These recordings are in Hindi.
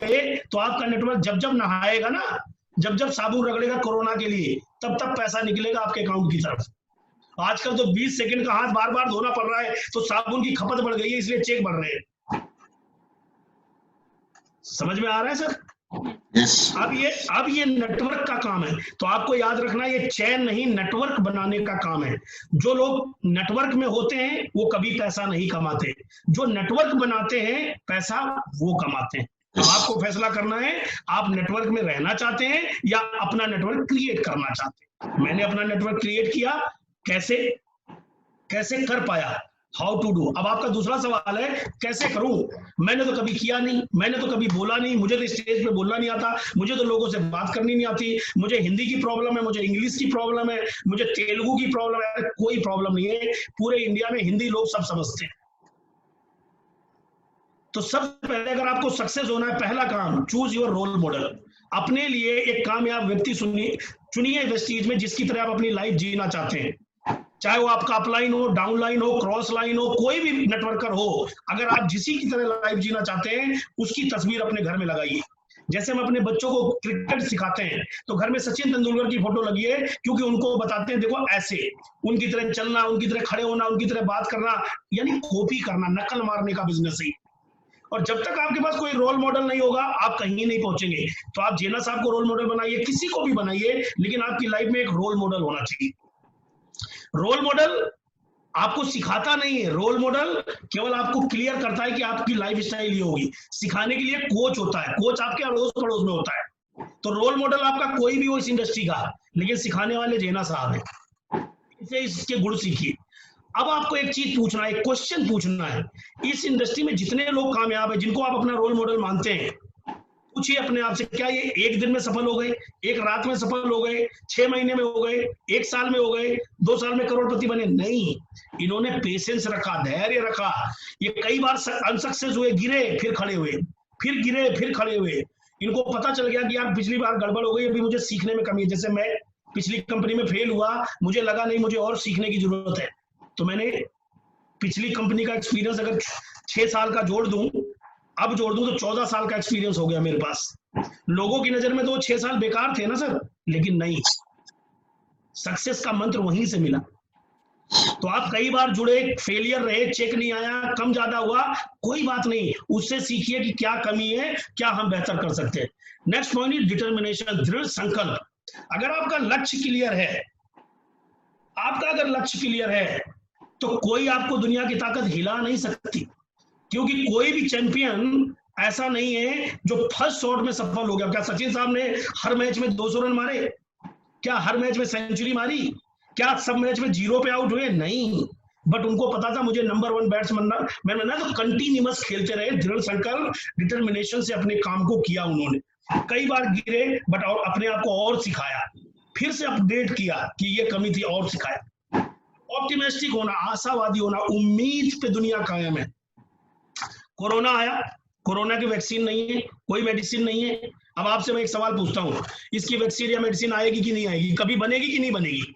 तो आपका नेटवर्क जब जब नहाएगा ना, जब जब साबुन रगड़ेगा कोरोना के लिए, तब तब पैसा निकलेगा आपके अकाउंट की तरफ। आजकल तो 20 सेकंड का हाथ बार बार धोना पड़ रहा है, तो साबुन की खपत बढ़ गई है, इसलिए चेक बढ़ रहे हैं। समझ में आ रहा है सर? Yes. अब ये नेटवर्क का काम है, तो आपको याद रखना ये चैन नहीं, नेटवर्क बनाने का काम है। जो लोग नेटवर्क में होते हैं वो कभी पैसा नहीं कमाते, जो नेटवर्क बनाते हैं पैसा वो कमाते हैं। तो आपको फैसला करना है, आप नेटवर्क में रहना चाहते हैं या अपना नेटवर्क क्रिएट करना चाहते हैं। मैंने अपना नेटवर्क क्रिएट किया, कैसे कर पाया, हाउ टू डू। अब आपका दूसरा सवाल है कैसे करूं। मैंने तो कभी किया नहीं, मैंने तो कभी बोला नहीं, मुझे तो स्टेज पे बोलना नहीं आता, मुझे तो लोगों से बात करनी नहीं आती, मुझे हिंदी की प्रॉब्लम है, मुझे इंग्लिश की प्रॉब्लम है, मुझे तेलुगु की प्रॉब्लम है। कोई प्रॉब्लम नहीं है, पूरे इंडिया में हिंदी लोग सब समझते हैं। तो सबसे पहले अगर आपको सक्सेस होना है, पहला काम चूज योर रोल मॉडल। अपने लिए एक कामयाब व्यक्ति चुनिए वेस्टीज में, जिसकी तरह आप अपनी लाइफ जीना चाहते हैं। चाहे वो आपका अपलाइन हो, डाउनलाइन हो, क्रॉस लाइन हो, कोई भी नेटवर्कर हो, अगर आप जिसी की तरह लाइफ जीना चाहते हैं उसकी तस्वीर अपने घर में लगाइए। जैसे हम अपने बच्चों को क्रिकेट सिखाते हैं तो घर में सचिन तेंदुलकर की फोटो लगी है, क्योंकि उनको बताते हैं देखो ऐसे उनकी तरह चलना, उनकी तरह खड़े होना, उनकी तरह बात करना, यानी कॉपी करना, नकल मारने का बिजनेस है। और जब तक आपके पास कोई रोल मॉडल नहीं होगा आप कहीं नहीं पहुंचेंगे। तो आप जेना साहब को रोल मॉडल बनाइए, किसी को भी बनाइए, लेकिन आपकी लाइफ में एक रोल मॉडल होना चाहिए। रोल मॉडल आपको सिखाता नहीं है, रोल मॉडल केवल आपको क्लियर करता है कि आपकी लाइफ स्टाइल ये होगी। सिखाने के लिए कोच होता है, कोच आपके अड़ोस पड़ोस में होता है। तो रोल मॉडल आपका कोई भी हो इस इंडस्ट्री का, लेकिन सिखाने वाले जेना साहब हैं, इसे इसके गुण सीखिए। अब आपको एक चीज पूछना है, एक क्वेश्चन पूछना है, इस इंडस्ट्री में जितने लोग कामयाब है, जिनको आप अपना रोल मॉडल मानते हैं, पूछिए अपने आप से, क्या ये एक दिन में सफल हो गए, एक रात में सफल हो गए, 6 महीने में हो गए, 1 साल में हो गए, 2 साल में करोड़पति बने? नहीं, इन्होंने पेशेंस रखा, धैर्य रखा। ये कई बार अनसक्सेस हुए, गिरे फिर खड़े हुए, फिर गिरे फिर खड़े हुए। इनको पता चल गया कि यार पिछली बार गड़बड़ हो गई, अभी मुझे सीखने में कमी है। जैसे मैं पिछली कंपनी में फेल हुआ, मुझे लगा नहीं मुझे और सीखने की जरूरत है, तो मैंने पिछली कंपनी का एक्सपीरियंस अगर 6 साल का जोड़ दूं, अब जोड़ दूं तो 14 साल का एक्सपीरियंस हो गया मेरे पास। लोगों की नजर में तो 6 साल बेकार थे ना सर, लेकिन नहीं, सक्सेस का मंत्र वहीं से मिला। तो आप कई बार जुड़े, फेलियर रहे, चेक नहीं आया, कम ज्यादा हुआ, कोई बात नहीं, उससे सीखिए कि क्या कमी है, क्या हम बेहतर कर सकते हैं। नेक्स्ट पॉइंट इज डिटर्मिनेशन, दृढ़ संकल्प। अगर आपका लक्ष्य क्लियर है, आपका अगर लक्ष्य क्लियर है तो कोई आपको दुनिया की ताकत हिला नहीं सकती, क्योंकि कोई भी चैंपियन ऐसा नहीं है जो फर्स्ट शॉट में सफल हो गया। क्या सचिन साहब ने हर मैच में 200 रन मारे? क्या हर मैच में सेंचुरी मारी? क्या सब मैच में 0 पे आउट हुए? नहीं, बट उनको पता था मुझे नंबर 1 बैट्समैन बनना, तो कंटिन्यूअस खेलते रहे, दृढ़ संकल्प, डिटर्मिनेशन से अपने काम को किया उन्होंने। कई बार गिरे, बट और अपने आप को और सिखाया, फिर से अपडेट किया कि ये कमी थी और सिखाया। ऑप्टिमिस्टिक होना, आशावादी होना, उम्मीद पे दुनिया कायम है। कोरोना आया, कोरोना की वैक्सीन नहीं है, कोई मेडिसिन नहीं है। अब आपसे मैं एक सवाल पूछता हूं, इसकी वैक्सीन या मेडिसिन आएगी कि नहीं आएगी? कभी बनेगी कि नहीं बनेगी?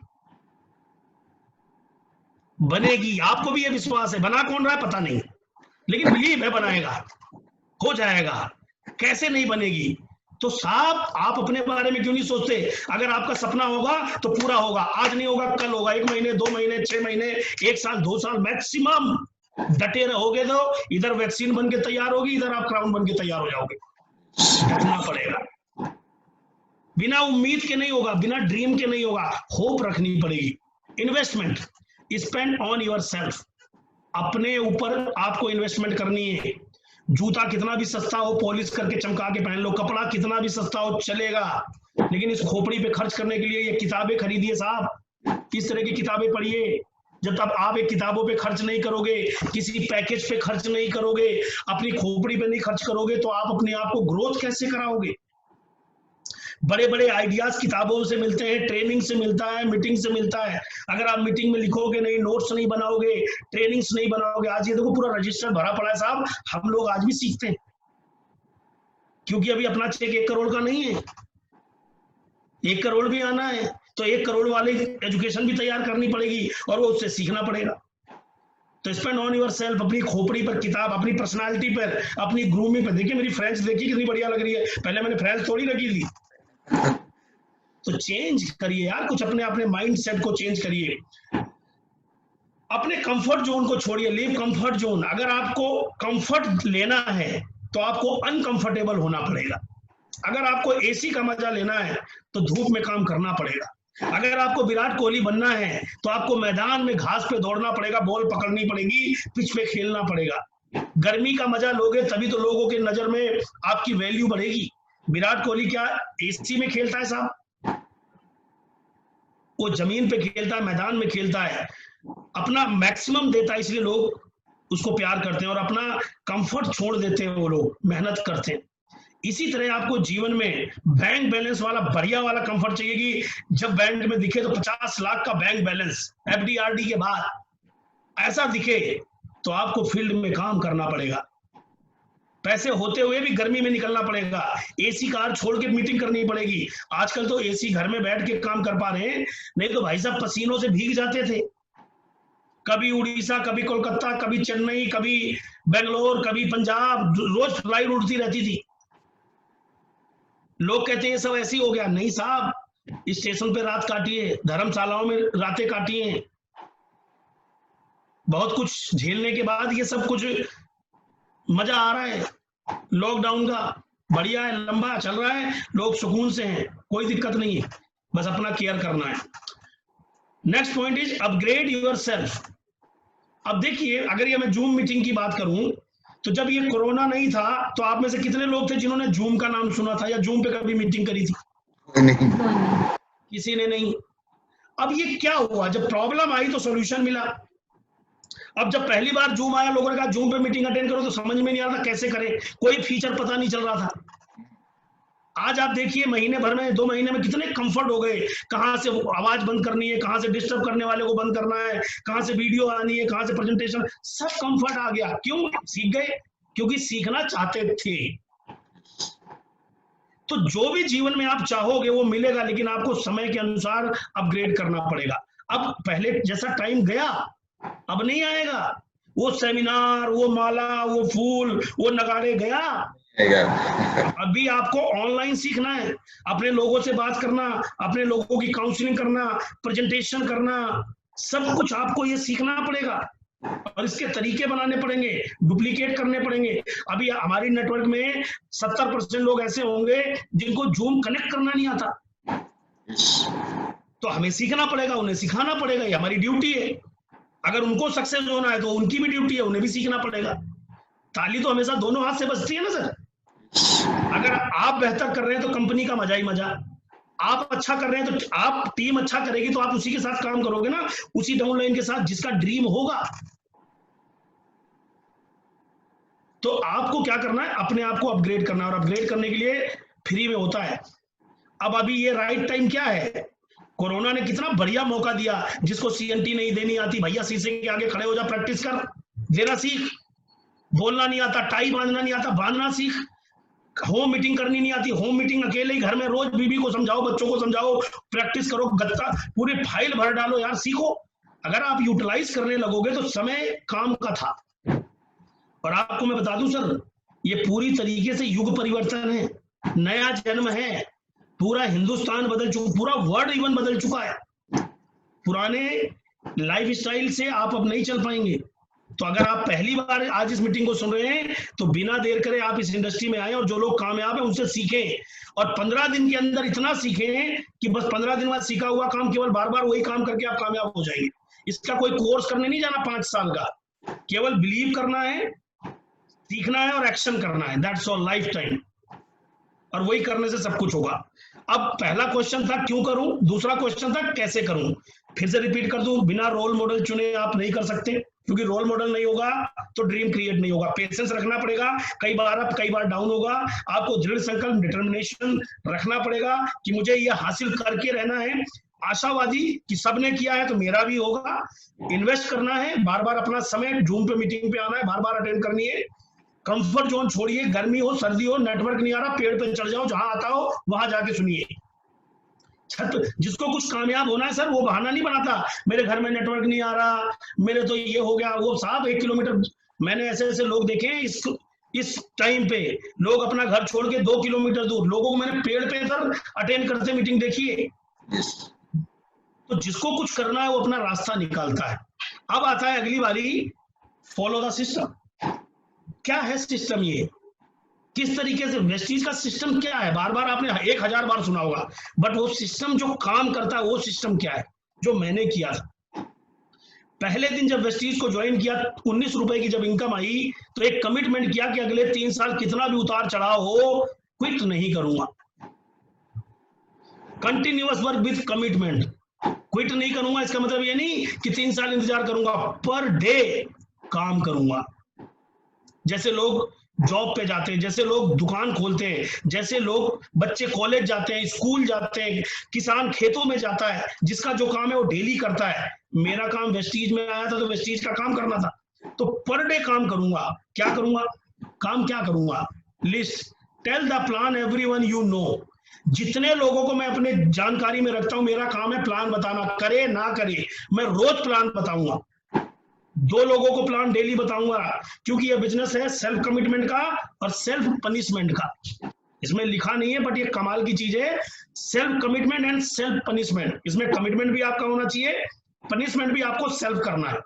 बनेगी। आपको भी ये विश्वास है, बना कौन रहा है पता नहीं, लेकिन बिलीव है बनाएगा, हो जाएगा। कैसे नहीं बनेगी? तो साहब आप अपने बारे में क्यों नहीं सोचते? अगर आपका सपना होगा तो पूरा होगा, आज नहीं होगा कल होगा, 1 महीने, 2 महीने, 6 महीने, 1 साल, 2 साल मैक्सिमम डटे रहोगे तो इधर वैक्सीन बन के तैयार होगी, इधर आप क्राउन बन के तैयार हो जाओगे। डटना पड़ेगा, बिना उम्मीद के नहीं होगा, बिना ड्रीम के नहीं होगा, होप रखनी पड़ेगी। Investment, spend on your self, अपने ऊपर आपको इन्वेस्टमेंट करनी है। जूता कितना भी सस्ता हो, पॉलिश करके चमका के पहन लो, कपड़ा कितना भी सस्ता हो चलेगा, लेकिन इस खोपड़ी पे खर्च करने के लिए ये किताबें खरीदिए साहब, इस तरह की किताबें पढ़िए। जब तक आप एक किताबों पे खर्च नहीं करोगे, किसी पैकेज पे खर्च नहीं करोगे, अपनी खोपड़ी पे नहीं खर्च करोगे, तो आप अपने आप को ग्रोथ कैसे कराओगे? बड़े बड़े आइडियाज किताबों से मिलते हैं, ट्रेनिंग से मिलता है, मीटिंग से मिलता है। अगर आप मीटिंग में लिखोगे नहीं, नोट्स नहीं बनाओगे, ट्रेनिंग्स नहीं बनाओगे, आज ये देखो पूरा रजिस्टर भरा पड़ा है साहब, हम लोग आज भी सीखते हैं, क्योंकि अभी अपना चेक 1 करोड़ का नहीं है, 1 करोड़ भी आना है, तो 1 करोड़ वाले एजुकेशन भी तैयार करनी पड़ेगी और वो उससे सीखना पड़ेगा। तो स्पेंड ऑन योर सेल्फ, अपनी खोपड़ी पर किताब, अपनी पर्सनालिटी पर, अपनी ग्रूमिंग पर। देखिए मेरी फ्रेंड्स देखिए कितनी बढ़िया लग रही है, पहले मैंने फ्रेंड्स थोड़ी रखी थी। तो चेंज करिए यार, कुछ अपने माइंड सेट को चेंज करिए, अपने कंफर्ट जोन को छोड़िए, लीव कंफर्ट जोन। अगर आपको कंफर्ट लेना है तो आपको अनकंफर्टेबल होना पड़ेगा। अगर आपको एसी का मजा लेना है तो धूप में काम करना पड़ेगा। अगर आपको विराट कोहली बनना है तो आपको मैदान में घास पे दौड़ना पड़ेगा, बॉल पकड़नी पड़ेगी, पिच पे खेलना पड़ेगा। गर्मी का मजा लोगे तभी तो लोगों के नजर में आपकी वैल्यू बढ़ेगी। विराट कोहली क्या एसी में खेलता है साहब? वो जमीन पे खेलता है, मैदान में खेलता है, अपना मैक्सिमम देता है, इसलिए लोग उसको प्यार करते हैं और अपना कंफर्ट छोड़ देते हैं, वो लोग मेहनत करते हैं। इसी तरह आपको जीवन में बैंक बैलेंस वाला बढ़िया वाला कंफर्ट चाहिए कि जब बैंक में दिखे तो 50 लाख का बैंक बैलेंस एफडीआरडी के बाद ऐसा दिखे, तो आपको फील्ड में काम करना पड़ेगा। पैसे होते हुए भी गर्मी में निकलना पड़ेगा, एसी कार छोड़ के मीटिंग करनी पड़ेगी। आजकल तो एसी घर में बैठ के काम कर पा रहे हैं, नहीं तो भाई साहब पसीनों से भीग जाते थे। कभी उड़ीसा, कभी कोलकाता, कभी चेन्नई, कभी बेंगलोर, कभी पंजाब, रोज फ्लाइट उड़ती रहती थी। लोग कहते हैं सब ऐसी हो गया, नहीं साहब, स्टेशन पे रात काटी है, धर्मशालाओं में रातें काटी हैं, बहुत कुछ झेलने के बाद ये सब कुछ मजा आ रहा है। लॉकडाउन का बढ़िया है, लंबा चल रहा है, लोग सुकून से हैं, कोई दिक्कत नहीं है, बस अपना केयर करना है। Next point is upgrade your self. अब देखिए, अगर ये मैं जूम मीटिंग की बात करूं तो जब ये कोरोना नहीं था तो आप में से कितने लोग थे जिन्होंने जूम का नाम सुना था या जूम पे कभी मीटिंग करी थी? नहीं, किसी ने नहीं। अब ये क्या हुआ, जब प्रॉब्लम आई तो सॉल्यूशन मिला। अब जब पहली बार जूम आया, लोगों ने कहा जूम पे मीटिंग अटेंड करो, तो समझ में नहीं आ रहा था कैसे करें, कोई फीचर पता नहीं चल रहा था। आज आप देखिए महीने भर में, 2 महीने में कितने कंफर्ट हो गए, कहां से आवाज बंद करनी है, कहां से डिस्टर्ब करने वाले को बंद करना है, कहां से वीडियो आनी है, कहां से प्रेजेंटेशन, सब कंफर्ट आ गया। क्यों सीख गए? क्योंकि सीखना चाहते थे। तो जो भी जीवन में आप चाहोगे वो मिलेगा, लेकिन आपको समय के अनुसार अपग्रेड करना पड़ेगा। अब पहले जैसा टाइम गया अब नहीं आएगा। वो सेमिनार, वो माला, वो फूल, वो नगाड़े गया। अभी आपको ऑनलाइन सीखना है, अपने लोगों से बात करना, अपने लोगों की काउंसलिंग करना, प्रेजेंटेशन करना, सब कुछ आपको ये सीखना पड़ेगा और इसके तरीके बनाने पड़ेंगे, डुप्लीकेट करने पड़ेंगे। अभी हमारी नेटवर्क में 70% लोग ऐसे होंगे जिनको जूम कनेक्ट करना नहीं आता, तो हमें सीखना पड़ेगा, उन्हें सिखाना पड़ेगा, ये हमारी ड्यूटी है। अगर उनको सक्सेस होना है तो उनकी भी ड्यूटी है, उन्हें भी सीखना पड़ेगा। ताली तो हमेशा दोनों हाथ से बजती है ना सर। अगर आप बेहतर कर रहे हैं तो कंपनी का मजा ही मजा, आप अच्छा कर रहे हैं तो आप, टीम अच्छा करेगी तो आप उसी के साथ काम करोगे ना, उसी डाउनलाइन के साथ जिसका ड्रीम होगा। तो आपको क्या करना है, अपने आप को अपग्रेड करना है, और अपग्रेड करने के लिए फ्री में होता है। अब अभी ये राइट टाइम क्या है, कोरोना ने कितना बढ़िया मौका दिया। जिसको सीएनटी नहीं देनी आती, भैया शीशे के आगे खड़े हो जा, प्रैक्टिस कर, देना सीख। बोलना नहीं आता, टाई बांधना नहीं आता, बांधना सीख। होम मीटिंग करनी नहीं आती, होम मीटिंग अकेले ही घर में रोज बीबी को समझाओ, बच्चों को समझाओ, प्रैक्टिस करो, गत्ता पूरी फाइल भर डालो यार, सीखो। अगर आप यूटिलाइज करने लगोगे तो समय काम का था। और आपको मैं बता दूं सर, ये पूरी तरीके से युग परिवर्तन है, नया जन्म है, पूरा हिंदुस्तान बदल चुका, पूरा वर्ल्ड इवन बदल चुका है। पुराने लाइफस्टाइल से आप अब नहीं चल पाएंगे। तो अगर आप पहली बार आज इस मीटिंग को सुन रहे हैं तो बिना देर करे आप इस इंडस्ट्री में आए और जो लोग कामयाब है उनसे सीखें, और 15 दिन के अंदर इतना सीखें कि बस 15 दिन बाद सीखा हुआ काम केवल बार बार वही काम करके आप कामयाब हो जाएंगे। इसका कोई कोर्स करने नहीं जाना 5 साल का, केवल बिलीव करना है, सीखना है और एक्शन करना है, दैट्स ऑल, लाइफ टाइम। और वही करने से सब कुछ होगा। अब पहला क्वेश्चन था क्यों करूं, दूसरा क्वेश्चन था कैसे करूं। फिर से रिपीट कर दूं, बिना रोल मॉडल चुने आप नहीं कर सकते, क्योंकि रोल मॉडल नहीं होगा तो ड्रीम क्रिएट नहीं होगा। पेशेंस रखना पड़ेगा, कई बार डाउन होगा, आपको दृढ़ संकल्प, डिटर्मिनेशन रखना पड़ेगा कि मुझे ये हासिल करके रहना है। आशावादी कि सबने किया है तो मेरा भी होगा। इन्वेस्ट करना है, बार बार अपना समय, जूम पे मीटिंग पे आना है, बार बार अटेंड करनी है। कंफर्ट जोन छोड़िए, गर्मी हो सर्दी हो, नेटवर्क नहीं आ रहा, पेड़ पे चढ़ जाओ, जहां आता हो वहां जाके सुनिए। छत, जिसको कुछ कामयाब होना है सर, वो बहाना नहीं बनाता मेरे घर में नेटवर्क नहीं आ रहा, मेरे तो ये हो गया वो। साहब 1 किलोमीटर, मैंने ऐसे ऐसे लोग देखे हैं इस टाइम पे, लोग अपना घर छोड़ के 2 किलोमीटर दूर, लोगों को मैंने पेड़ पे सर अटेंड करते मीटिंग देखी है। तो जिसको कुछ करना है वो अपना रास्ता निकालता है। अब आता है अगली बारी, फॉलो द सिस्टम। क्या है सिस्टम? ये किस तरीके से वेस्टीज का सिस्टम क्या है? बार बार आपने 1000 बार सुना होगा, बट वो सिस्टम जो काम करता है वो सिस्टम क्या है जो मैंने किया था। पहले दिन जब वेस्टीज को ज्वाइन किया, 19 रुपए की जब इनकम आई, तो एक कमिटमेंट किया कि अगले 3 साल कितना भी उतार चढ़ाव हो, क्विट नहीं करूंगा। Continuous work with commitment, quit नहीं करूंगा इसका मतलब ये नहीं कि 3 साल इंतजार करूंगा, पर डे काम करूंगा। जैसे लोग जॉब पे जाते हैं, जैसे लोग दुकान खोलते हैं, जैसे लोग बच्चे कॉलेज जाते हैं, स्कूल जाते हैं, किसान खेतों में जाता है, जिसका जो काम है वो डेली करता है। मेरा काम वेस्टीज में आया था तो वेस्टीज का काम करना था, तो पर डे काम करूंगा। क्या करूंगा? काम क्या करूंगा? List, tell the plan everyone you know. जितने लोगों को मैं अपने जानकारी में रखता हूं, मेरा काम है प्लान बताना, करे ना करे मैं रोज प्लान बताऊंगा। 2 लोगों को प्लान डेली बताऊंगा, क्योंकि ये बिजनेस है सेल्फ कमिटमेंट का और सेल्फ पनिशमेंट का। इसमें लिखा नहीं है, बट ये कमाल की चीज है, self commitment and self punishment. इसमें कमिटमेंट भी आपका होना चाहिए, पनिशमेंट भी आपको सेल्फ करना है।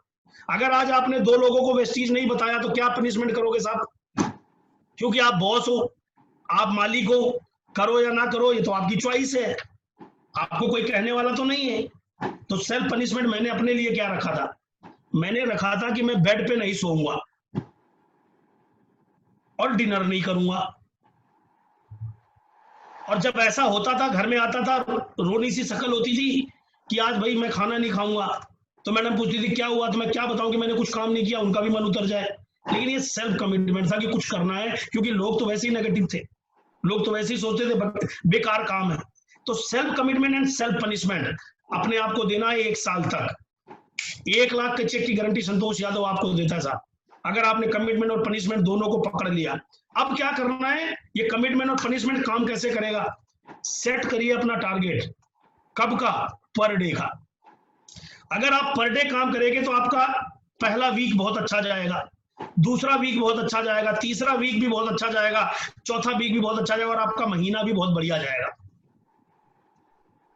अगर आज आपने 2 लोगों को वेस्टीज नहीं बताया तो क्या पनिशमेंट करोगे साहब? क्योंकि आप बॉस हो, आप मालिक हो, करो या ना करो ये तो आपकी चॉइस है, आपको कोई कहने वाला तो नहीं है। तो सेल्फ पनिशमेंट मैंने अपने लिए क्या रखा था? मैंने रखा था कि मैं बेड पे नहीं सोऊंगा और डिनर नहीं करूंगा। और जब ऐसा होता था, घर में आता था, रोनी सी शक्ल होती थी कि आज भाई मैं खाना नहीं खाऊंगा, तो मैडम पूछती थी क्या हुआ, तो मैं क्या बताऊं कि मैंने कुछ काम नहीं किया, उनका भी मन उतर जाए। लेकिन ये सेल्फ कमिटमेंट था कि कुछ करना है, क्योंकि लोग तो वैसे ही नेगेटिव थे, लोग तो वैसे ही सोचते थे बेकार काम है। तो self commitment and self punishment अपने आप को देना है 1 साल तक। 1 लाख के चेक की गारंटी संतोष यादव आपको देता है साहब, अगर आपने कमिटमेंट और पनिशमेंट दोनों को पकड़ लिया। अब क्या करना है? ये कमिटमेंट और पनिशमेंट काम कैसे करेगा? सेट करिए अपना टारगेट, कब का? पर डे का। अगर आप पर डे काम करेंगे तो आपका पहला वीक बहुत अच्छा जाएगा, दूसरा वीक बहुत अच्छा जाएगा, तीसरा वीक भी बहुत अच्छा जाएगा, चौथा वीक भी बहुत अच्छा जाएगा, और आपका महीना भी बहुत बढ़िया जाएगा,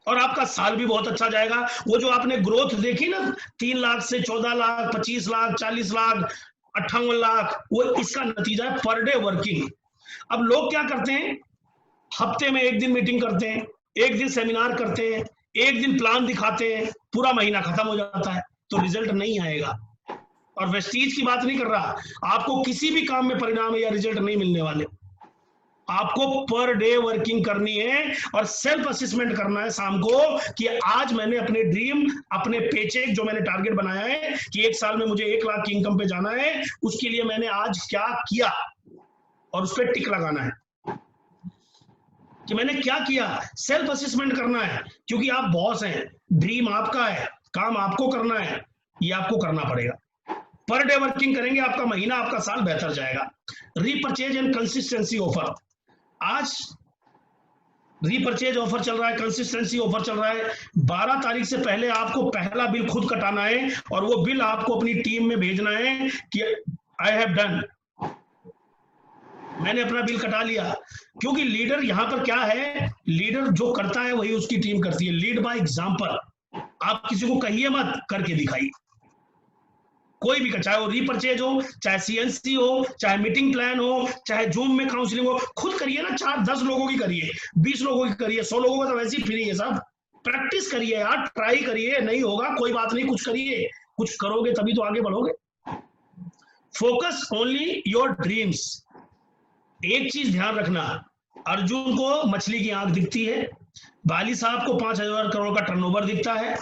और आपका साल भी बहुत अच्छा जाएगा। वो जो आपने ग्रोथ देखी ना, 3 लाख से 14 लाख, 25 लाख, 40 लाख, 58 लाख, वो इसका नतीजा है पर डे वर्किंग। अब लोग क्या करते हैं, हफ्ते में 1 दिन मीटिंग करते हैं, 1 दिन सेमिनार करते हैं, 1 दिन प्लान दिखाते हैं, पूरा महीना खत्म हो जाता है, तो रिजल्ट नहीं आएगा। और वेस्टीज की बात नहीं कर रहा, आपको किसी भी काम में परिणाम या रिजल्ट नहीं मिलने वाले। आपको पर डे वर्किंग करनी है और सेल्फ असेसमेंट करना है शाम को कि आज मैंने अपने ड्रीम, अपने पेचेक जो मैंने टारगेट बनाया है कि 1 साल में मुझे 1 लाख की इनकम पे जाना है, उसके लिए मैंने आज क्या किया, और उस पर टिक लगाना है कि मैंने क्या किया। सेल्फ असेसमेंट करना है, क्योंकि आप बॉस हैं, ड्रीम आपका है, काम आपको करना है, ये आपको करना पड़ेगा। पर डे वर्किंग करेंगे, आपका महीना, आपका साल बेहतर जाएगा। रीपरचेज एंड कंसिस्टेंसी ऑफर, आज रीपरचेज ऑफर चल रहा है, कंसिस्टेंसी ऑफर चल रहा है। 12 तारीख से पहले आपको पहला बिल खुद कटाना है, और वो बिल आपको अपनी टीम में भेजना है कि आई हैव डन, मैंने अपना बिल कटा लिया। क्योंकि लीडर यहां पर क्या है, लीडर जो करता है वही उसकी टीम करती है। लीड बाय एग्जांपल, आप किसी को कहिए मत, करके दिखाइए। कोई भी, चाहे वो रीपरचेज हो, चाहे सीएनसी हो, चाहे मीटिंग प्लान हो, चाहे जूम में काउंसलिंग हो, खुद करिए ना। 4-10 लोगों की करिए, 20 लोगों की करिए, 100 लोगों का तो वैसे ही फ्री है साहब। प्रैक्टिस करिए यार, ट्राई करिए, नहीं होगा कोई बात नहीं, कुछ करिए, कुछ करोगे तभी तो आगे बढ़ोगे। Focus only your dreams. एक चीज ध्यान रखना, अर्जुन को मछली की आंख दिखती है, बाली साहब को 5,000 करोड़ का टर्नओवर दिखता है,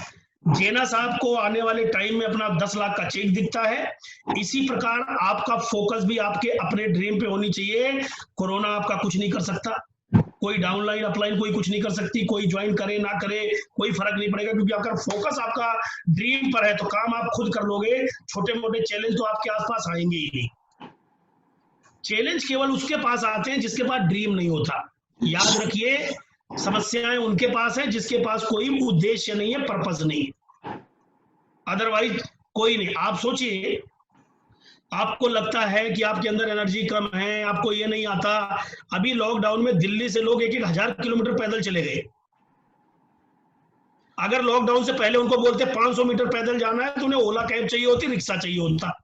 जेना साहब को आने वाले टाइम में अपना 10 लाख का चेक दिखता है। इसी प्रकार आपका फोकस भी आपके अपने ड्रीम पे होनी चाहिए। कोरोना आपका कुछ नहीं कर सकता, कोई डाउनलाइन अपलाइन कोई कुछ नहीं कर सकती, कोई ज्वाइन करे ना करे कोई फर्क नहीं पड़ेगा, क्योंकि अगर फोकस आपका ड्रीम पर है तो काम आप खुद कर लोगे। छोटे मोटे चैलेंज तो आपके आसपास आएंगे ही नहीं। चैलेंज केवल उसके पास आते हैं जिसके पास ड्रीम नहीं होता। याद रखिए, समस्याएं उनके पास है जिसके पास कोई उद्देश्य नहीं है, पर्पस नहीं है, अदरवाइज कोई नहीं। आप सोचिए, आपको लगता है कि आपके अंदर एनर्जी कम है, आपको ये नहीं आता। अभी लॉकडाउन में दिल्ली से लोग 1,000 किलोमीटर पैदल चले गए। अगर लॉकडाउन से पहले उनको बोलते 500 मीटर पैदल जाना है तो उन्हें ओला कैब चाहिए होती, रिक्शा चाहिए होता।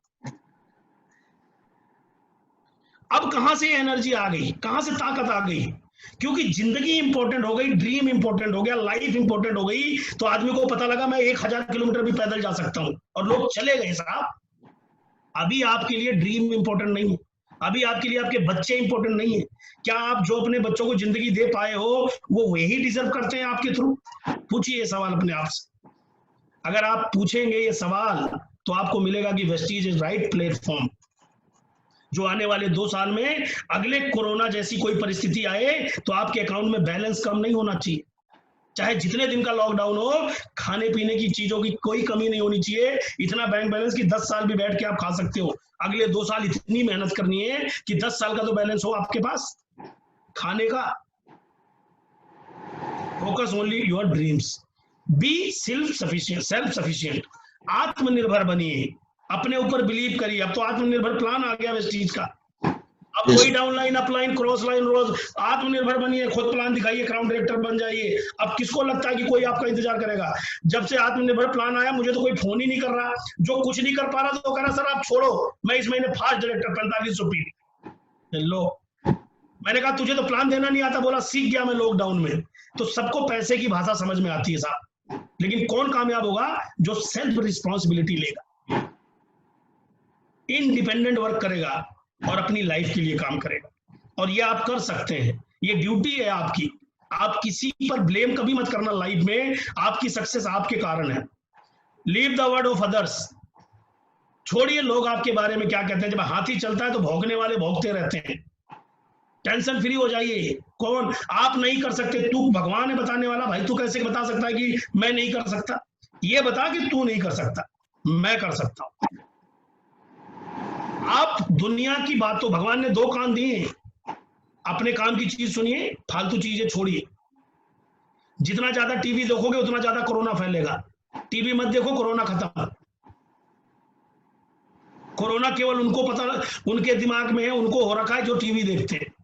अब कहां से एनर्जी आ गई, कहां से ताकत आ गई? क्योंकि जिंदगी इंपॉर्टेंट हो गई, ड्रीम इंपॉर्टेंट हो गया, लाइफ इंपॉर्टेंट हो गई। तो आदमी को पता लगा मैं 1000 किलोमीटर भी पैदल जा सकता हूं, और लोग चले गए। साहब, अभी आपके लिए ड्रीम इंपॉर्टेंट नहीं है, अभी आपके लिए आपके बच्चे इंपॉर्टेंट नहीं है। क्या आप जो अपने बच्चों को जिंदगी दे पाए हो वो वही डिजर्व करते हैं आपके थ्रू? पूछिए ये सवाल अपने आप से। अगर आप पूछेंगे ये सवाल तो आपको मिलेगा कि वेस्टीज इज राइट प्लेटफॉर्म। जो आने वाले 2 साल में अगले कोरोना जैसी कोई परिस्थिति आए तो आपके अकाउंट में बैलेंस कम नहीं होना चाहिए। चाहे जितने दिन का लॉकडाउन हो, खाने पीने की चीजों की कोई कमी नहीं होनी चाहिए। इतना बैंक बैलेंस कि 10 साल भी बैठ के आप खा सकते हो। अगले 2 साल इतनी मेहनत करनी है कि 10 साल का तो बैलेंस हो आपके पास खाने का। Focus only your dreams, be self sufficient, आत्मनिर्भर बनिए, अपने ऊपर बिलीव करिए। अब तो आत्मनिर्भर प्लान आ गया वेस्टीज का। अब कोई डाउनलाइन, अपलाइन, क्रॉस लाइन, रोज आत्मनिर्भर बनिए, खुद प्लान दिखाइए, क्राउन डायरेक्टर बन जाइए। अब किसको लगता है कि कोई आपका इंतजार करेगा? जब से आत्मनिर्भर प्लान आया मुझे तो कोई फोन ही नहीं कर रहा। जो कुछ नहीं कर पा रहा तो कह रहा सर आप छोड़ो, मैं इस महीने फास्ट डायरेक्टर 4500 पी लो। मैंने कहा तुझे तो प्लान देना नहीं आता। बोला सीख गया मैं लॉकडाउन में। तो सबको पैसे की भाषा समझ में आती है साहब, लेकिन कौन कामयाब होगा? जो सेल्फ रिस्पॉन्सिबिलिटी लेगा, इंडिपेंडेंट वर्क करेगा और अपनी लाइफ के लिए काम करेगा। और ये आप कर सकते हैं, ये ड्यूटी है आपकी। आप किसी पर ब्लेम कभी मत करना लाइफ में, आपकी सक्सेस आपके कारण है। Leave the word of others, छोड़िए लोग आपके बारे में क्या कहते हैं। जब हाथी चलता है तो भौंकने वाले भौंकते रहते हैं। टेंशन फ्री हो जाइए। कौन आप नहीं कर सकते, तू भगवान है बताने वाला। भाई तू कैसे बता सकता है कि मैं नहीं कर सकता? ये बता कि तू नहीं कर सकता, मैं कर सकता हूं। आप दुनिया की बात, तो भगवान ने 2 कान दिए, अपने काम की चीज सुनिए, फालतू चीजें छोड़िए। जितना ज्यादा टीवी देखोगे उतना ज्यादा कोरोना फैलेगा। टीवी मत देखो, कोरोना खत्म। कोरोना केवल उनको पता, उनके दिमाग में है, उनको हो रखा है जो टीवी देखते हैं।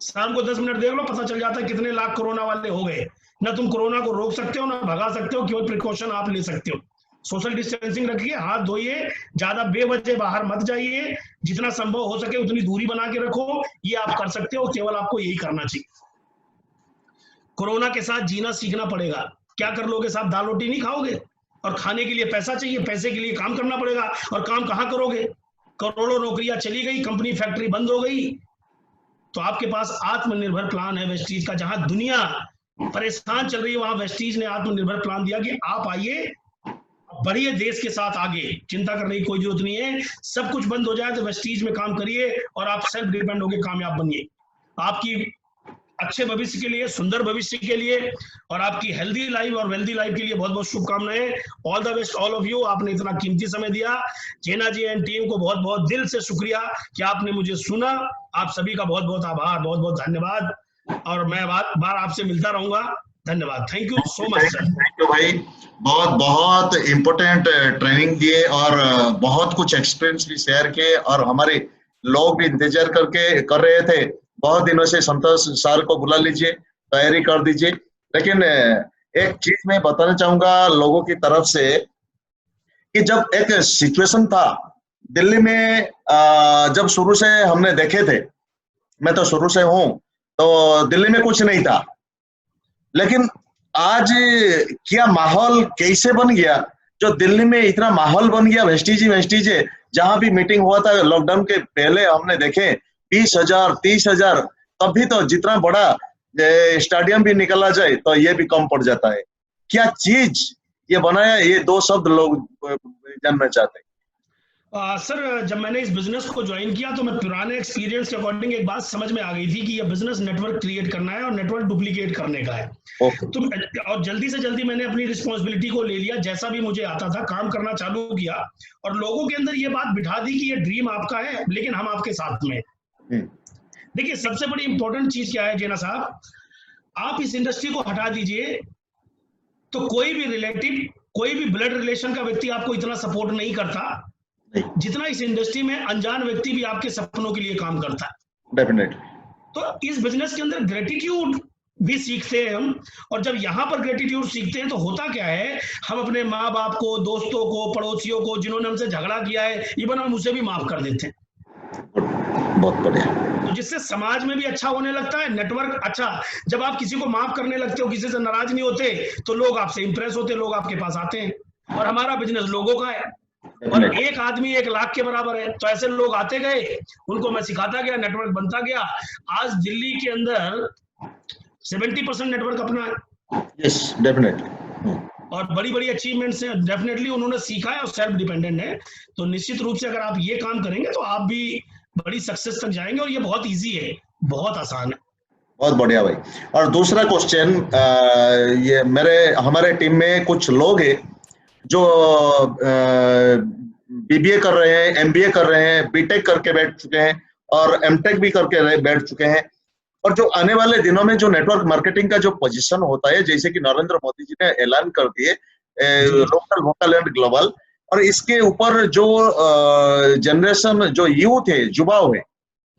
शाम को 10 मिनट देख लो, पता चल जाता है कितने लाख कोरोना वाले हो गए। ना तुम कोरोना को रोक सकते हो ना भगा सकते हो, केवल प्रिकॉशन आप ले सकते हो। सोशल डिस्टेंसिंग रखिए, हाथ धोइए, ज्यादा बेवजह बाहर मत जाइए, जितना संभव हो सके उतनी दूरी बना के रखो। ये आप कर सकते हो, केवल आपको यही करना चाहिए। कोरोना के साथ जीना सीखना पड़ेगा। क्या कर लोगे साहब? दाल रोटी नहीं खाओगे, और खाने के लिए पैसा चाहिए, पैसे के लिए काम करना पड़ेगा। और काम कहाँ करोगे? करोड़ों नौकरियां चली गई, कंपनी फैक्ट्री बंद हो गई। तो आपके पास आत्मनिर्भर प्लान है वेस्टीज का। जहां दुनिया परेशान चल रही है वहां वेस्टीज ने आत्मनिर्भर प्लान दिया कि आप आइए, बढ़िए देश के साथ आगे। चिंता करने की कोई जरूरत नहीं है। सब कुछ बंद हो जाए तो वेस्टीज में काम करिए और आप सेल्फ डिपेंड होकर कामयाब बनिए। आपकी अच्छे भविष्य के लिए, सुंदर भविष्य के लिए, और आपकी हेल्दी लाइफ और वेल्दी लाइफ के लिए बहुत बहुत शुभकामनाएं। All the best all of you. आपने इतना कीमती समय दिया। जेना जी एंड टीम को बहुत बहुत दिल से शुक्रिया कि आपने मुझे सुना। आप सभी का बहुत बहुत आभार, बहुत बहुत धन्यवाद। और मैं बार आपसे मिलता रहूंगा। धन्यवाद। Thank you so much sir. Thank you भाई, बहुत बहुत इम्पोर्टेंट ट्रेनिंग दिए और बहुत कुछ एक्सपीरियंस भी शेयर किए। और हमारे लोग भी इंतजार कर रहे थे बहुत दिनों से। संतोष सर को बुला लीजिए, तैयारी कर दीजिए। लेकिन एक चीज मैं बताना चाहूंगा लोगों की तरफ से कि जब एक सिचुएशन था दिल्ली में, जब शुरू से हमने देखे थे, मैं तो शुरू से हूं, तो दिल्ली में कुछ नहीं था। लेकिन आज क्या माहौल कैसे बन गया, जो दिल्ली में इतना माहौल बन गया। वेस्टीज जहां भी मीटिंग हुआ था लॉकडाउन के पहले हमने देखे 20,000 30,000, तभी तो जितना बड़ा स्टेडियम भी निकला जाए तो ये भी कम पड़ जाता है। क्या चीज ये बनाया, ये 2 शब्द लोग जानना चाहते हैं। सर, जब मैंने इस बिजनेस को ज्वाइन किया तो मैं पुराने एक्सपीरियंस के अकॉर्डिंग एक बात समझ में आ गई थी कि यह बिजनेस नेटवर्क क्रिएट करना है और नेटवर्क डुप्लीकेट करने का है। तो और जल्दी से जल्दी मैंने अपनी रिस्पॉन्सिबिलिटी को ले लिया, जैसा भी मुझे आता था काम करना चालू किया, और लोगों के अंदर ये बात बिठा दी कि ये ड्रीम आपका है लेकिन हम आपके साथ में। देखिए सबसे बड़ी इंपॉर्टेंट चीज क्या है जेना साहब, आप इस इंडस्ट्री को हटा दीजिए तो कोई भी रिलेटिव, कोई भी ब्लड रिलेशन का व्यक्ति आपको इतना सपोर्ट नहीं करता जितना इस इंडस्ट्री में अनजान व्यक्ति भी आपके सपनों के लिए काम करता है। डेफिनेटली। तो इस बिजनेस के अंदर ग्रेटिट्यूड भी सीखते हैं हम, और जब यहाँ पर ग्रेटिट्यूड सीखते हैं तो होता क्या है, हम अपने माँ बाप को, दोस्तों को, पड़ोसियों को जिन्होंने हमसे झगड़ा किया है, इवन हम उसे भी माफ कर देते हैं। बहुत बढ़िया। तो जिससे समाज में भी अच्छा होने लगता है, नेटवर्क अच्छा। जब आप किसी को माफ करने लगते हो, किसी से नाराज नहीं होते, तो लोग आपसे इंप्रेस होते, लोग आपके पास आते हैं। और हमारा बिजनेस लोगों का है, और एक आदमी 1 लाख के बराबर है। तो ऐसे लोग आते गए, उनको मैं सिखाता गया, नेटवर्क बनता गया। आज दिल्ली के अंदर 70% नेटवर्क अपना है। Yes, definitely. और बड़ी बड़ी अचीवमेंट्स हैं, डेफिनेटली उन्होंने सीखा है और सेल्फ डिपेंडेंट है। तो निश्चित रूप से अगर आप ये काम करेंगे तो आप भी बड़ी सक्सेस तक जाएंगे, और ये बहुत इजी है, बहुत आसान है। बहुत बढ़िया भाई। और दूसरा क्वेश्चन, ये हमारे टीम में कुछ लोग हैं जो बीबीए कर रहे हैं, एमबीए कर रहे हैं, बीटेक करके बैठ चुके हैं और एमटेक भी करके बैठ चुके हैं, और जो आने वाले दिनों में जो नेटवर्क मार्केटिंग का जो पोजीशन होता है, जैसे कि नरेंद्र मोदी जी ने ऐलान कर दिए लोकल, वोकल एंड ग्लोबल, और इसके ऊपर जो जनरेशन, जो यूथ है, युवाओं है,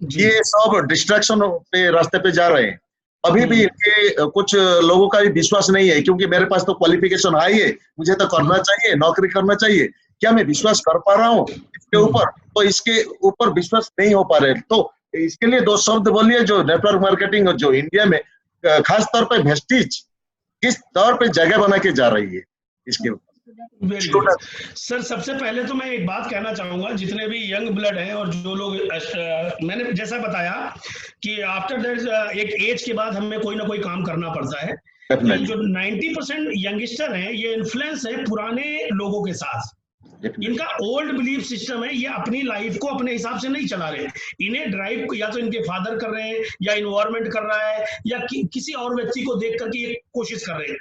ये सब डिस्ट्रैक्शन पे, रास्ते पे जा रहे हैं। अभी भी इनके कुछ लोगों का भी विश्वास नहीं है, क्योंकि मेरे पास तो क्वालिफिकेशन हाई है, मुझे तो करना चाहिए, नौकरी करना चाहिए, क्या मैं विश्वास कर पा रहा हूँ इसके ऊपर? तो इसके ऊपर विश्वास नहीं हो पा रहे। तो इसके लिए 2 शब्द बोलिए, जो नेटवर्क मार्केटिंग जो इंडिया में खास तौर पे वेस्टीज किस तौर पे जगह बना के जा रही है इसके ऊपर। सर, सबसे पहले तो मैं एक बात कहना चाहूंगा, जितने भी यंग ब्लड हैं और जो लोग, मैंने जैसा बताया कि आफ्टर दैट एक एज के बाद हमें कोई ना कोई काम करना पड़ता है। जो 90% यंगस्टर हैं, ये इन्फ्लुएंस है पुराने लोगों के साथ। इनका ओल्ड बिलीफ सिस्टम है, ये अपनी लाइफ को अपने हिसाब से नहीं चला रहे। इन्हें ड्राइव या तो इनके फादर कर रहे हैं, या इन्वायरमेंट कर रहा है, या किसी और व्यक्ति को देख करके ये कोशिश कर रहे हैं।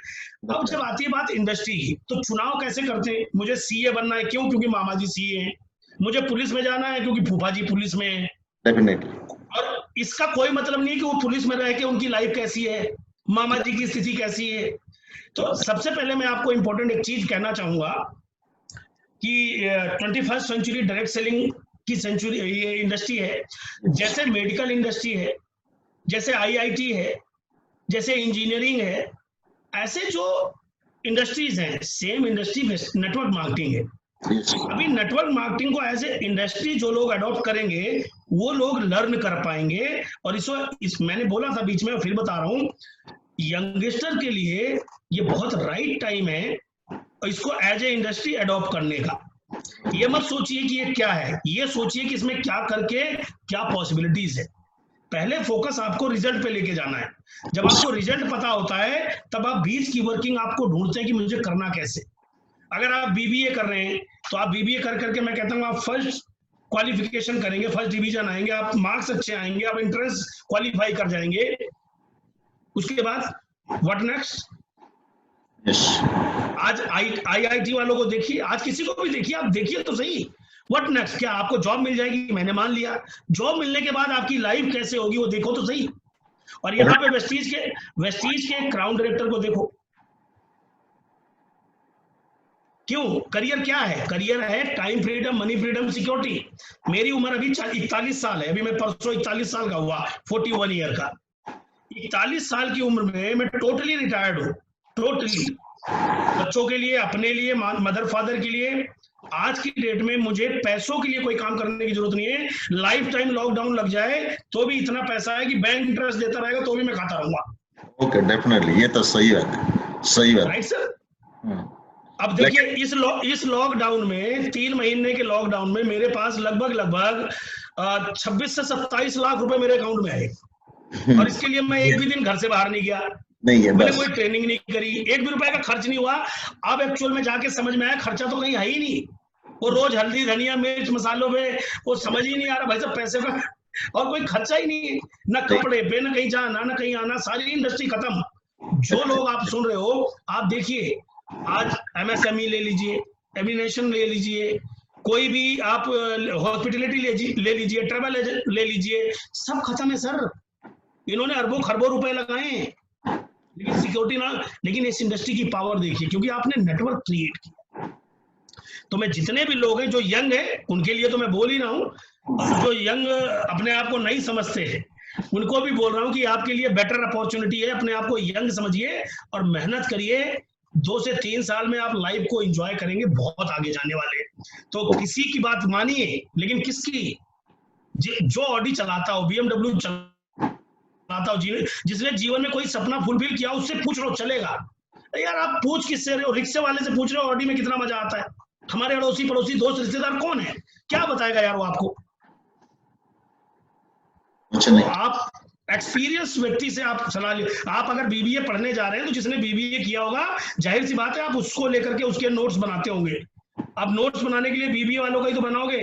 अब जब आती है बात इंडस्ट्री की, तो चुनाव कैसे करते हैं? मुझे सीए बनना है, क्यों? क्योंकि मामा जी सीए हैं। मुझे पुलिस में जाना है, क्योंकि फूफा जी पुलिस में है। और इसका कोई मतलब नहीं कि वो पुलिस में रह के उनकी लाइफ कैसी है, मामा जी की स्थिति कैसी है। तो सबसे पहले मैं आपको इंपॉर्टेंट एक चीज कहना चाहूंगा कि 21st सेंचुरी डायरेक्ट सेलिंग की सेंचुरी ये इंडस्ट्री है। जैसे मेडिकल इंडस्ट्री है, जैसे आईआईटी है, जैसे इंजीनियरिंग है, ऐसे जो इंडस्ट्रीज हैं, सेम इंडस्ट्री में नेटवर्क मार्केटिंग है। अभी नेटवर्क मार्केटिंग को एज ए इंडस्ट्री जो लोग अडॉप्ट करेंगे, वो लोग लर्न कर पाएंगे। और मैंने बोला था बीच में, फिर बता रहा हूँ, यंगस्टर के लिए ये बहुत राइट टाइम है इसको एज ए इंडस्ट्री अडॉप्ट करने का। ये मत सोचिए कि ये क्या है, ये सोचिए कि इसमें क्या करके क्या पॉसिबिलिटीज है। पहले फोकस आपको रिजल्ट पे लेके जाना है। जब आपको रिजल्ट पता होता है, तब आप बीच की वर्किंग आपको ढूंढते हैं कि मुझे करना कैसे। अगर आप बीबीए कर रहे हैं, तो आप बीबीए कर करके, मैं कहता हूँ, आप फर्स्ट क्वालिफिकेशन करेंगे, फर्स्ट डिवीजन आएंगे, आप मार्क्स अच्छे आएंगे, आप एंट्रेंस क्वालिफाई कर जाएंगे। उसके बाद व्हाट नेक्स्ट? आज आईआईटी वालों को देखिए, आज किसी को भी देखिए, आप देखिए तो सही, व्हाट नेक्स्ट? क्या आपको जॉब मिल जाएगी? मैंने मान लिया। जॉब मिलने के बाद आपकी लाइफ कैसे होगी वो देखो तो सही। और यहाँ पे वेस्टीज के क्राउन डायरेक्टर को देखो, क्यों? करियर क्या है? करियर है time freedom, money freedom, security. मेरी उम्र अभी 41 साल है, अभी मैं परसों 41 साल का हुआ, 41 ईयर का। 41 साल की उम्र में मैं टोटली रिटायर्ड हूँ, टोटली। बच्चों के लिए, अपने लिए, मदर फादर के लिए। आज की डेट में मुझे पैसों के लिए कोई काम करने की जरूरत नहीं है। लाइफ टाइम लॉकडाउन लग जाए तो भी इतना पैसा है कि बैंक इंटरेस्ट देता रहेगा तो भी मैं खाता रहूंगा। ओके, डेफिनेटली, ये तो सही बात है, सही बात, राइट सर। अब देखिए, इस लॉकडाउन में, 3 महीने के लॉकडाउन में मेरे पास लगभग 26 से 27 लाख रुपए मेरे अकाउंट में आए। और इसके लिए मैं एक भी दिन घर से बाहर नहीं गया, मैंने कोई ट्रेनिंग नहीं करी, 1 भी रुपए का खर्च नहीं हुआ। अब एक्चुअल में जाके समझ में आया, खर्चा तो कहीं है ही नहीं। वो रोज हल्दी, धनिया, मिर्च, मसालों में वो समझ ही नहीं आ रहा भाई साहब, पैसे का और कोई खर्चा ही नहीं है, ना कपड़े पे, ना कहीं जाना, ना कहीं आना, सारी इंडस्ट्री खत्म। जो लोग आप सुन रहे हो, आप देखिए, आज एमएसएमई ले लीजिए, एविएशन ले लीजिए, कोई भी आप हॉस्पिटलिटी ले लीजिए, ट्रेवल ले लीजिए, सब खत्म है सर। इन्होंने अरबों खरबों रुपए लगाए हैं। लेकिन सिक्योरिटी ना, लेकिन इस इंडस्ट्री की पावर देखिए, क्योंकि आपने नेटवर्क क्रिएट किया। तो मैं जितने भी लोग हैं जो यंग है उनके लिए तो मैं बोल ही रहा हूँ, और जो यंग अपने आप को नहीं समझते हैं उनको भी बोल रहा हूँ कि आपके लिए बेटर अपॉर्चुनिटी है। अपने आप को यंग समझिए और मेहनत करिए। 2 से 3 साल में आप लाइफ को एंजॉय करेंगे, बहुत आगे जाने वाले। तो किसी की बात मानिए, लेकिन किसकी? जो ऑडी चलाता हो, BMW चलाता हो, जिसने जीवन में कोई सपना फुलफिल किया, उससे पूछ लो, चलेगा। यार आप पूछ किससे रहे हो? रिक्शे वाले से पूछ रहे हो ऑडी में कितना मजा आता है? हमारे अड़ोसी पड़ोसी दोस्त रिश्तेदार कौन है, क्या बताएगा यार वो आपको? तो आप एक्सपीरियंस व्यक्ति से आप सलाह ले। आप अगर BBA पढ़ने जा रहे हैं तो जिसने BBA किया होगा, जाहिर सी बात है आप उसको लेकर के उसके नोट्स बनाते होंगे। अब नोट्स बनाने के लिए BBA वालों का ही तो बनाओगे।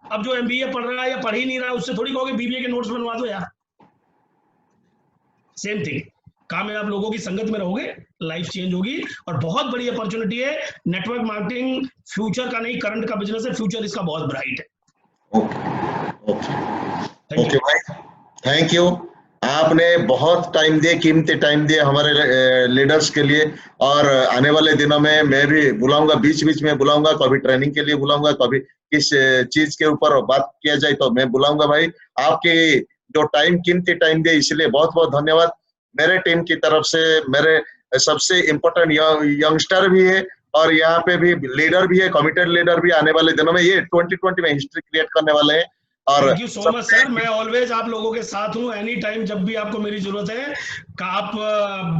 अब जो MBA पढ़ रहा है या पढ़ ही नहीं रहा है, उससे थोड़ी कहोगे BBA के नोट्स बनवा दो यार। सेम थिंग, कामयाब लोगों की संगत में रहोगे, लाइफ चेंज होगी। और बहुत बड़ी अपॉर्चुनिटी है। नेटवर्क मार्केटिंग फ्यूचर का नहीं, करंट का बिजनेस है, फ्यूचर इसका बहुत ब्राइट है। ओके भाई, थैंक यू। आपने बहुत टाइम दिए, कीमती टाइम दिए हमारे लीडर्स के लिए। और आने वाले दिनों में मैं भी बुलाऊंगा, बीच बीच में बुलाऊंगा, कभी ट्रेनिंग के लिए बुलाऊंगा, कभी किस चीज के ऊपर बात किया जाए तो मैं बुलाऊंगा भाई। आपकी जो टाइम, कीमती टाइम दिए, इसलिए बहुत बहुत धन्यवाद। मेरे टीम की तरफ से, मेरे सबसे इम्पोर्टेंट यंगस्टर भी है और यहाँ पे भी लीडर भी है, कमिटेड लीडर भी। आने वाले दिनों में ये 2020 में हिस्ट्री क्रिएट करने वाले हैं। और thank you so much sir, मैं ऑलवेज आप लोगों के साथ हूँ। एनी टाइम जब भी आपको मेरी जरूरत है, आप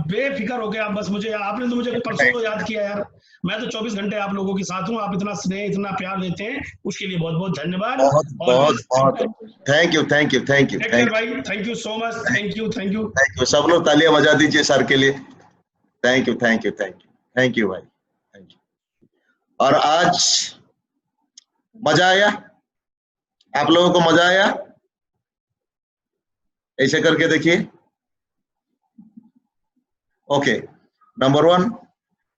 बेफिक्र होके आप बस मुझे, आपने तो मुझे परसों याद किया यार। मैं तो 24 घंटे आप लोगों के साथ हूँ। आप इतना स्नेह, इतना प्यार देते हैं, उसके लिए बहुत बहुत धन्यवाद। बहुत बहुत बहुत thank you, thank you, thank you, thank भाई, thank you so much, thank you, thank you, thank you. सब लोग तालियां बजा दीजिए सर के लिए। Thank you, thank you, thank you, thank you भाई, थैंक यू। और आज मजा आया, आप लोगों को मजा आया? ऐसे करके देखिए। Okay, number 1